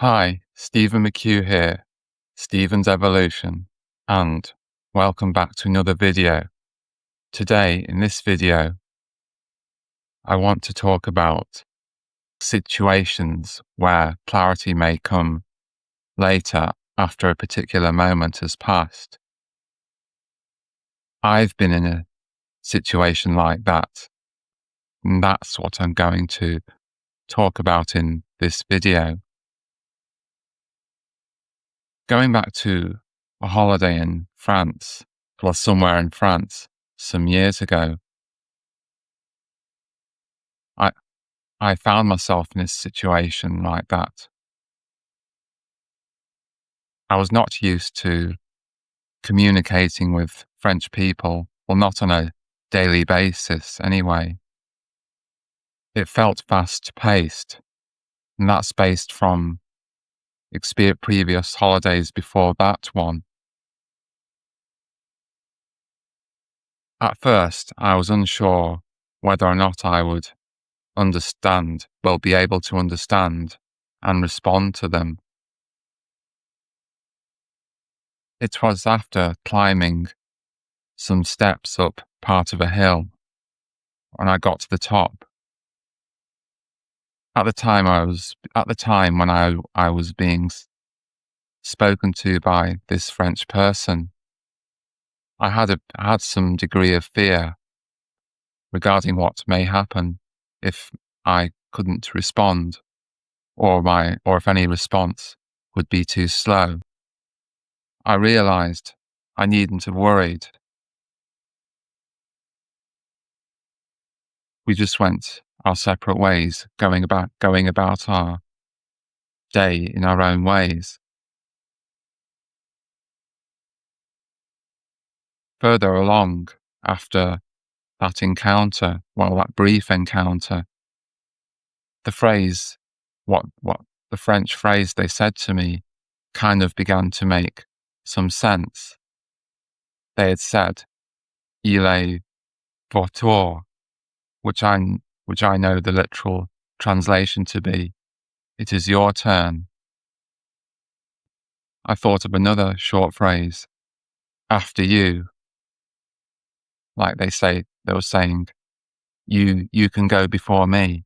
Hi, Stephen McHugh here, Stephen's Evolution, and welcome back to another video. Today, in this video, I want to talk about situations where clarity may come later after a particular moment has passed. I've been in a situation like that, and that's what I'm going to talk about in this video. Going back to a holiday in France, or somewhere in France, some years ago, I, I found myself in a situation like that. I was not used to communicating with French people, well, not on a daily basis anyway. It felt fast paced, and that's based from previous holidays before that one. At first, I was unsure whether or not I would be able to understand and respond to them. It was after climbing some steps up part of a hill when I got to the top. At the time when I was being spoken to by this French person, I had some degree of fear regarding what may happen if I couldn't respond, or if any response would be too slow. I realized I needn't have worried. We just went our separate ways, going about our day in our own ways. Further along, after that brief encounter, the phrase, what the French phrase they said to me kind of began to make some sense. They had said, "Il est votre tour," which I know the literal translation to be, "It is your turn." I thought of another short phrase, "After you," like they were saying, you can go before me.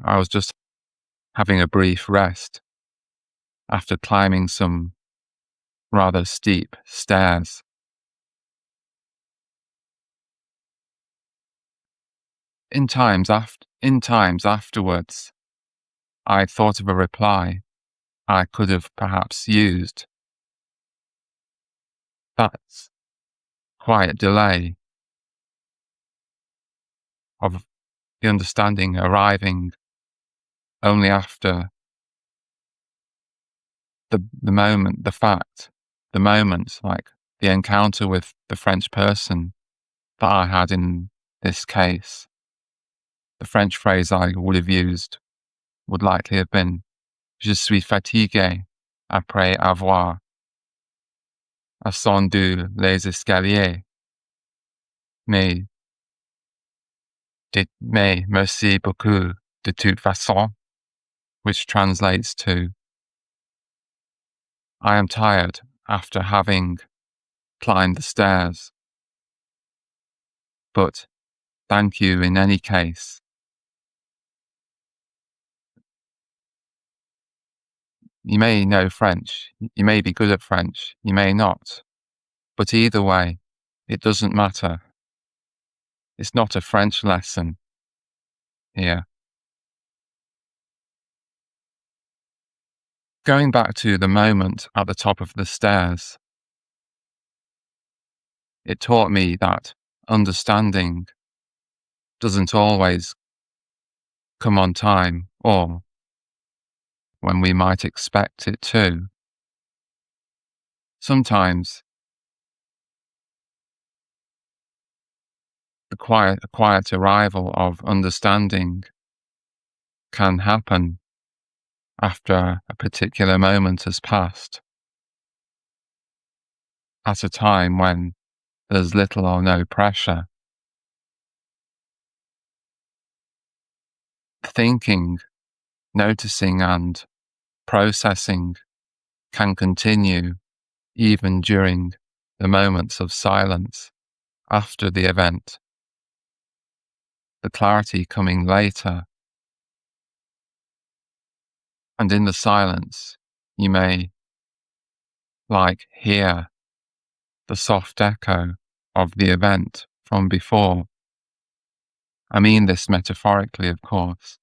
I was just having a brief rest after climbing some rather steep stairs. In times afterwards, I thought of a reply I could have perhaps used. That's quiet delay of the understanding arriving only after the moment, like the encounter with the French person that I had in this case. The French phrase I would have used would likely have been, "Je suis fatigué après avoir ascendu les escaliers, mais merci beaucoup de toute façon," which translates to, "I am tired after having climbed the stairs, but thank you in any case." You may know French, you may be good at French, you may not, but either way, it doesn't matter. It's not a French lesson here. Going back to the moment at the top of the stairs, it taught me that understanding doesn't always come on time or when we might expect it to. Sometimes a quiet arrival of understanding can happen after a particular moment has passed, at a time when there's little or no pressure. thinking, noticing, and processing can continue even during the moments of silence after the event, the clarity coming later. And in the silence, you may hear the soft echo of the event from before. I mean this metaphorically, of course.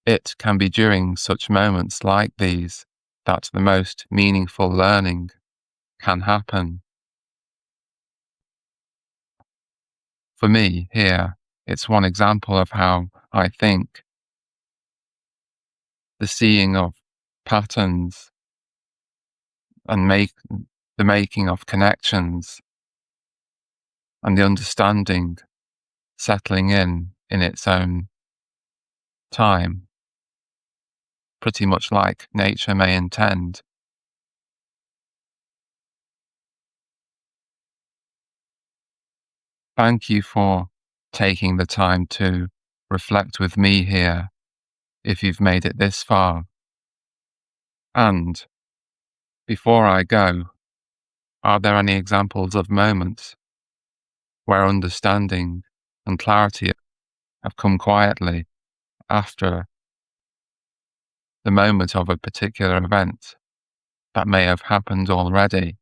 It can be during such moments like these that the most meaningful learning can happen. For me, here, it's one example of how I think. The seeing of patterns and the making of connections and the understanding settling in its own time, pretty much like nature may intend. Thank you for taking the time to reflect with me here, if you've made it this far. And before I go, are there any examples of moments where understanding and clarity have come quietly after the moment of a particular event that may have happened already?